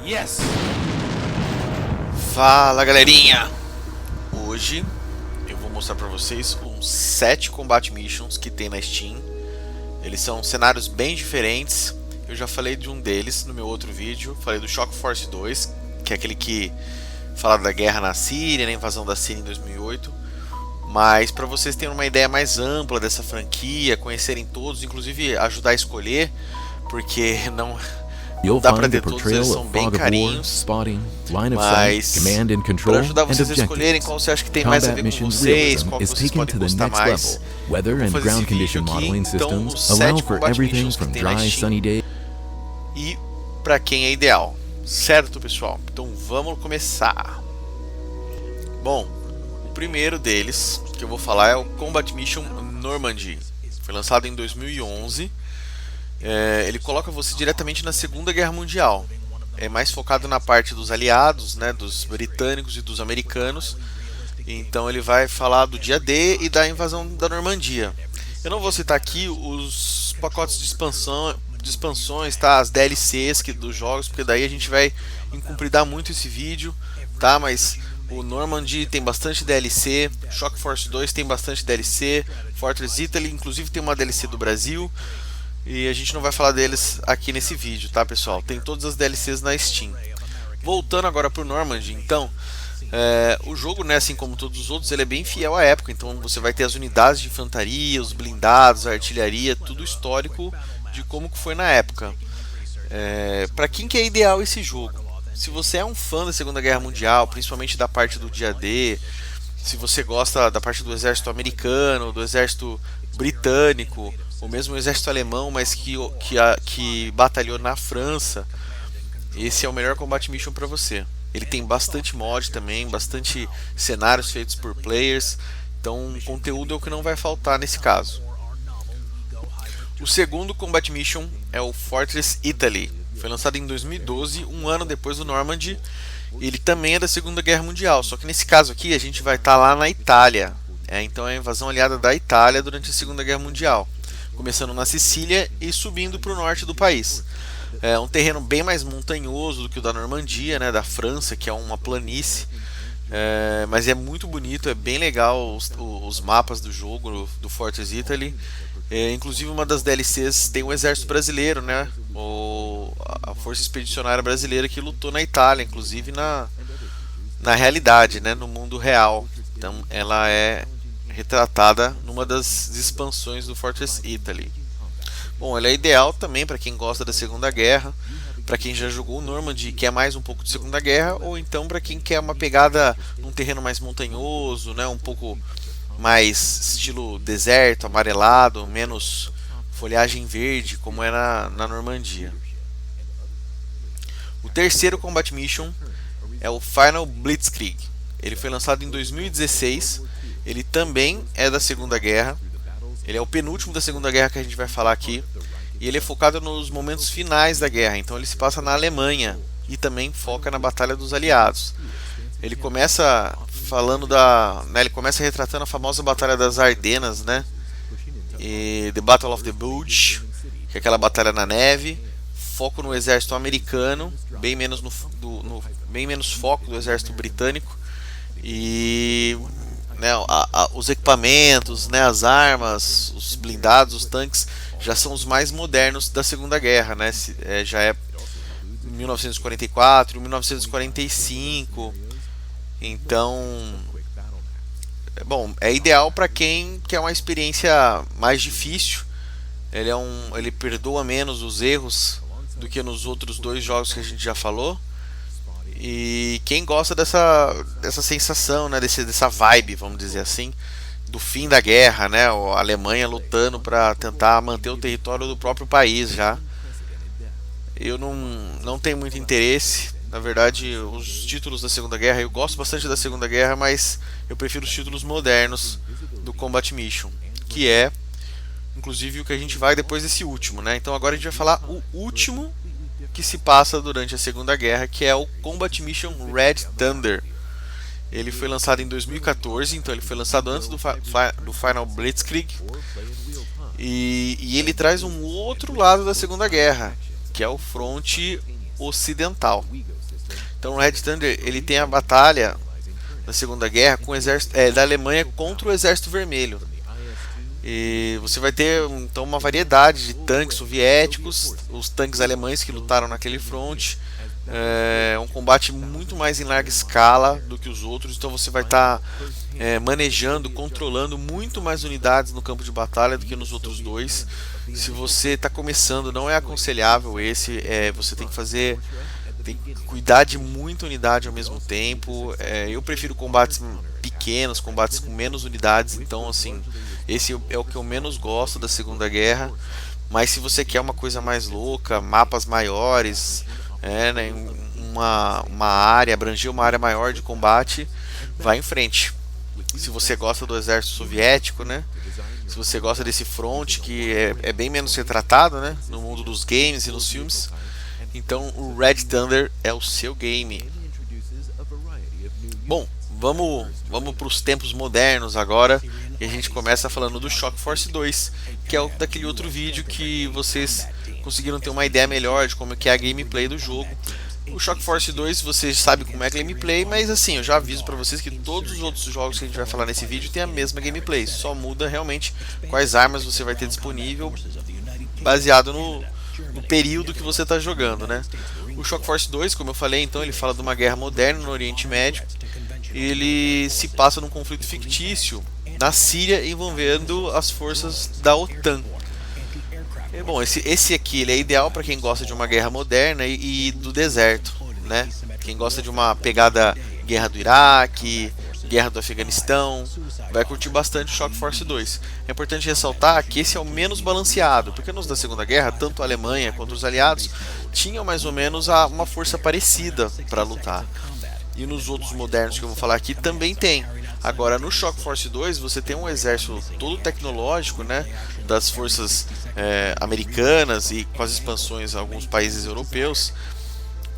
Yes! Fala galerinha! Hoje eu vou mostrar pra vocês uns 7 Combat Missions que tem na Steam. Eles são cenários bem diferentes. Eu já falei de um deles no meu outro vídeo. Falei do Shock Force 2, que é aquele que fala da guerra na Síria, na invasão da Síria em 2008. Mas para vocês terem uma ideia mais ampla dessa franquia, conhecerem todos, inclusive ajudar a escolher, porque não dá para ter todos, eles são bem carinhos, mas para ajudar vocês a escolherem qual você acha que tem mais a ver com vocês, qual que vocês podem gostar mais, vou fazer esse vídeo aqui, então os 7 Combat Missions que tem na Steam e para quem é ideal, certo pessoal? Então vamos começar. Bom, o primeiro deles que eu vou falar é o Combat Mission Normandy, foi lançado em 2011. Ele coloca você diretamente na Segunda Guerra Mundial. É mais focado na parte dos aliados, né, dos britânicos e dos americanos. Então ele vai falar do dia D e da invasão da Normandia. Eu não vou citar aqui os pacotes de expansões, tá? As DLCs dos jogos, porque daí a gente vai encumpridar muito esse vídeo, tá? Mas o Normandy tem bastante DLC, Shock Force 2 tem bastante DLC, Fortress Italy inclusive tem uma DLC do Brasil. E a gente não vai falar deles aqui nesse vídeo, tá pessoal? Tem todas as DLCs na Steam. Voltando agora pro Normandy, então, o jogo, né, assim como todos os outros, ele é bem fiel à época. Então você vai ter as unidades de infantaria, os blindados, a artilharia, tudo histórico de como que foi na época. Para quem que é ideal esse jogo? Se você é um fã da Segunda Guerra Mundial, principalmente da parte do dia D, se você gosta da parte do exército americano, do exército britânico, ou mesmo o exército alemão, mas que batalhou na França, esse é o melhor Combat Mission para você. Ele tem bastante mod também, bastante cenários feitos por players, então conteúdo é o que não vai faltar nesse caso. O segundo Combat Mission é o Fortress Italy, foi lançado em 2012, um ano depois do Normandy. Ele também é da Segunda Guerra Mundial, só que nesse caso aqui a gente vai estar lá na Itália. Então é a invasão aliada da Itália durante a Segunda Guerra Mundial, começando na Sicília e subindo para o norte do país. É um terreno bem mais montanhoso do que o da Normandia, né, da França, que é uma planície, mas é muito bonito, é bem legal os mapas do jogo, do Fortress Italy. Inclusive uma das DLCs tem o exército brasileiro, né, a Força Expedicionária Brasileira que lutou na Itália, inclusive na realidade, né, no mundo real. Então ela é retratada numa das expansões do Fortress Italy. Bom, ela é ideal também para quem gosta da Segunda Guerra, para quem já jogou o Normandy e quer mais um pouco de Segunda Guerra, ou então para quem quer uma pegada num terreno mais montanhoso, né, um pouco mais estilo deserto, amarelado, menos folhagem verde, como é na Normandia. O terceiro Combat Mission é o Final Blitzkrieg. Ele foi lançado em 2016. Ele também é da Segunda Guerra. Ele é o penúltimo da Segunda Guerra que a gente vai falar aqui. E ele é focado nos momentos finais da guerra. Então ele se passa na Alemanha e também foca na Batalha dos Aliados. Ele começa falando ele começa retratando a famosa Batalha das Ardenas, né? E The Battle of the Bulge, que é aquela batalha na neve. Foco no exército americano, bem menos bem menos foco do exército britânico. E né, os equipamentos, né, as armas, os blindados, os tanques já são os mais modernos da Segunda Guerra, né? Já é 1944, 1945. Então, bom, é ideal para quem quer uma experiência mais difícil. Ele perdoa menos os erros do que nos outros dois jogos que a gente já falou. E quem gosta dessa sensação, né, dessa vibe, vamos dizer assim, do fim da guerra, né, a Alemanha lutando para tentar manter o território do próprio país já. Eu não tenho muito interesse. Na verdade, os títulos da Segunda Guerra, eu gosto bastante da Segunda Guerra, mas eu prefiro os títulos modernos do Combat Mission, que é inclusive o que a gente vai depois desse último, né? Então agora a gente vai falar o último que se passa durante a Segunda Guerra, que é o Combat Mission Red Thunder. Ele foi lançado em 2014, então ele foi lançado antes do Final Blitzkrieg. E ele traz um outro lado da Segunda Guerra, que é o fronte ocidental. Então o Red Thunder ele tem a batalha da Segunda Guerra com o exército da Alemanha contra o Exército Vermelho. E você vai ter então uma variedade de tanques soviéticos, os tanques alemães que lutaram naquele fronte. É um combate muito mais em larga escala do que os outros, então você vai estar manejando, controlando muito mais unidades no campo de batalha do que nos outros dois. Se você está começando, não é aconselhável esse, você tem que cuidar de muita unidade ao mesmo tempo. Eu prefiro combates pequenos, combates com menos unidades, então assim, esse é o que eu menos gosto da Segunda Guerra. Mas se você quer uma coisa mais louca, mapas maiores, né, uma área, abranger uma área maior de combate, vai em frente. Se você gosta do exército soviético, né, se você gosta desse front que é bem menos retratado, né, no mundo dos games e nos filmes, então o Red Thunder é o seu game. Bom, vamos para os tempos modernos agora, e a gente começa falando do Shock Force 2, que é daquele outro vídeo que vocês conseguiram ter uma ideia melhor de como que é a gameplay do jogo. O Shock Force 2 você sabe como é a gameplay, mas assim, eu já aviso para vocês que todos os outros jogos que a gente vai falar nesse vídeo tem a mesma gameplay, só muda realmente quais armas você vai ter disponível, baseado no período que você está jogando, né? O Shock Force 2, como eu falei, então ele fala de uma guerra moderna no Oriente Médio. Ele se passa num conflito fictício na Síria envolvendo as forças da OTAN. Bom, esse aqui ele é ideal para quem gosta de uma guerra moderna e do deserto, né? Quem gosta de uma pegada guerra do Iraque, guerra do Afeganistão, vai curtir bastante o Shock Force 2. É importante ressaltar que esse é o menos balanceado, porque nos da Segunda Guerra, tanto a Alemanha quanto os aliados tinham mais ou menos uma força parecida para lutar. E nos outros modernos que eu vou falar aqui também tem. Agora no Shock Force 2 você tem um exército todo tecnológico, né, das forças americanas e com as expansões em alguns países europeus,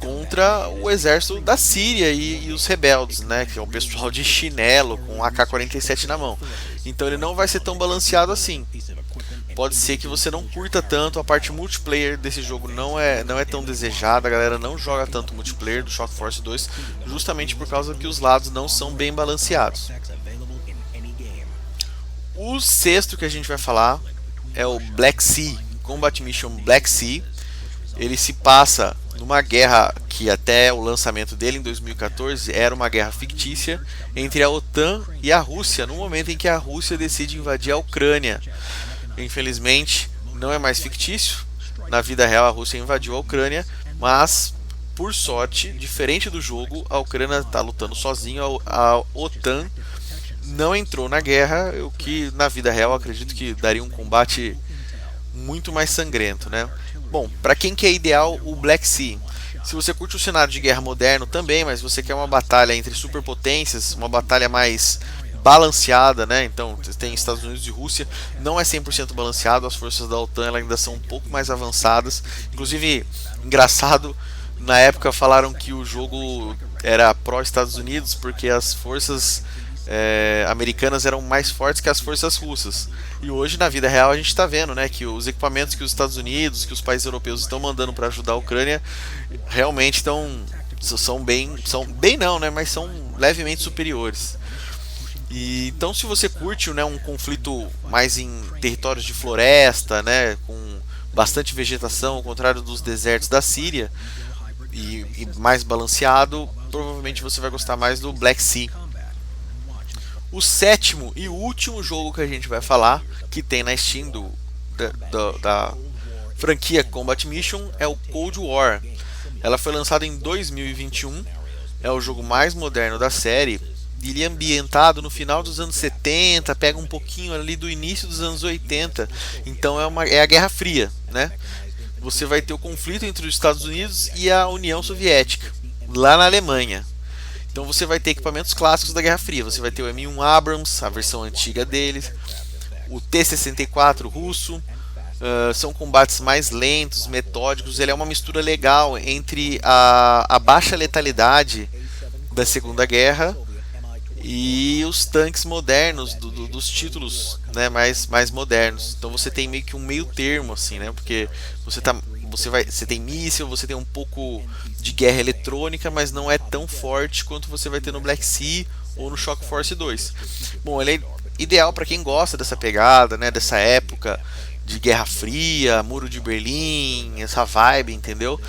contra o exército da Síria e os rebeldes, né, que é o pessoal de chinelo com AK-47 na mão. Então ele não vai ser tão balanceado assim. Pode ser que você não curta tanto, a parte multiplayer desse jogo não é tão desejada, a galera não joga tanto multiplayer do Shock Force 2, justamente por causa que os lados não são bem balanceados. O sexto que a gente vai falar é o Black Sea, Combat Mission Black Sea. Ele se passa numa guerra que até o lançamento dele em 2014 era uma guerra fictícia entre a OTAN e a Rússia, no momento em que a Rússia decide invadir a Ucrânia. Infelizmente não é mais fictício, na vida real a Rússia invadiu a Ucrânia, mas por sorte, diferente do jogo, a Ucrânia está lutando sozinha, a OTAN não entrou na guerra, o que na vida real acredito que daria um combate muito mais sangrento, né? Bom, para quem que é ideal o Black Sea? Se você curte o cenário de guerra moderno também, mas você quer uma batalha entre superpotências, uma batalha mais balanceada, né? Então tem Estados Unidos e Rússia, não é 100% balanceado, as forças da OTAN ainda são um pouco mais avançadas. Inclusive, engraçado, na época falaram que o jogo era pró-Estados Unidos porque as forças americanas eram mais fortes que as forças russas. E hoje na vida real a gente está vendo, né, que os equipamentos que os Estados Unidos, que os países europeus estão mandando para ajudar a Ucrânia realmente são bem não, né, mas são levemente superiores. E então se você curte, né, um conflito mais em territórios de floresta, né, com bastante vegetação, ao contrário dos desertos da Síria, e mais balanceado, provavelmente você vai gostar mais do Black Sea. O sétimo e último jogo que a gente vai falar, que tem na Steam da franquia Combat Mission, é o Cold War. Ela foi lançada em 2021, é o jogo mais moderno da série. Ele é ambientado no final dos anos 70, pega um pouquinho ali do início dos anos 80, então é a Guerra Fria, né? Você vai ter o conflito entre os Estados Unidos e a União Soviética, lá na Alemanha. Então você vai ter equipamentos clássicos da Guerra Fria, você vai ter o M1 Abrams, a versão antiga deles, o T-64 russo. São combates mais lentos, metódicos. Ele é uma mistura legal entre a baixa letalidade da Segunda Guerra e os tanques modernos dos títulos, né, mais modernos. Então você tem meio que um meio termo assim, né? Porque você tem míssil, você tem um pouco de guerra eletrônica, mas não é tão forte quanto você vai ter no Black Sea ou no Shock Force 2. Bom, ele é ideal para quem gosta dessa pegada, né, dessa época de Guerra Fria, Muro de Berlim, essa vibe, entendeu?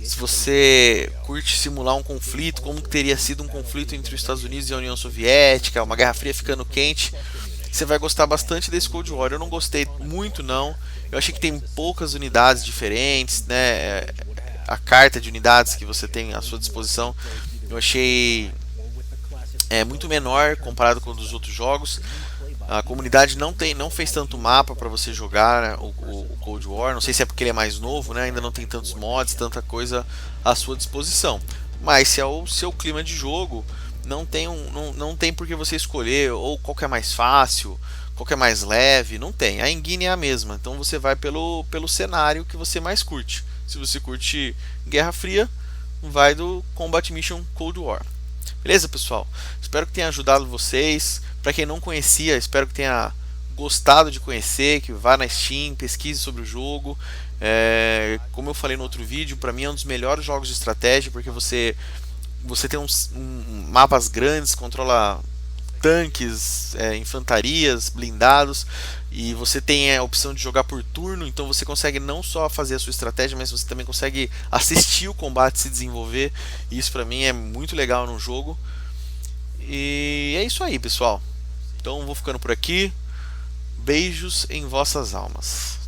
Se você curte simular um conflito, como que teria sido um conflito entre os Estados Unidos e a União Soviética, uma Guerra Fria ficando quente, você vai gostar bastante desse Cold War. Eu não gostei muito não. Eu achei que tem poucas unidades diferentes, né? A carta de unidades que você tem à sua disposição, eu achei muito menor comparado com os outros jogos. A comunidade não fez tanto mapa para você jogar, né, o Cold War. Não sei se é porque ele é mais novo, né, ainda não tem tantos mods, tanta coisa à sua disposição. Mas se é o seu clima de jogo, não tem por que você escolher ou qual que é mais fácil, qual que é mais leve, não tem. A engine é a mesma, então você vai pelo cenário que você mais curte. Se você curte Guerra Fria, vai do Combat Mission Cold War. Beleza, pessoal? Espero que tenha ajudado vocês. Para quem não conhecia, espero que tenha gostado de conhecer, que vá na Steam, pesquise sobre o jogo. Como eu falei no outro vídeo, para mim é um dos melhores jogos de estratégia, porque você tem mapas grandes, controla tanques, infantarias, blindados, e você tem a opção de jogar por turno, então você consegue não só fazer a sua estratégia, mas você também consegue assistir o combate se desenvolver, e isso pra mim é muito legal no jogo. E é isso aí, pessoal. Então vou ficando por aqui. Beijos em vossas almas.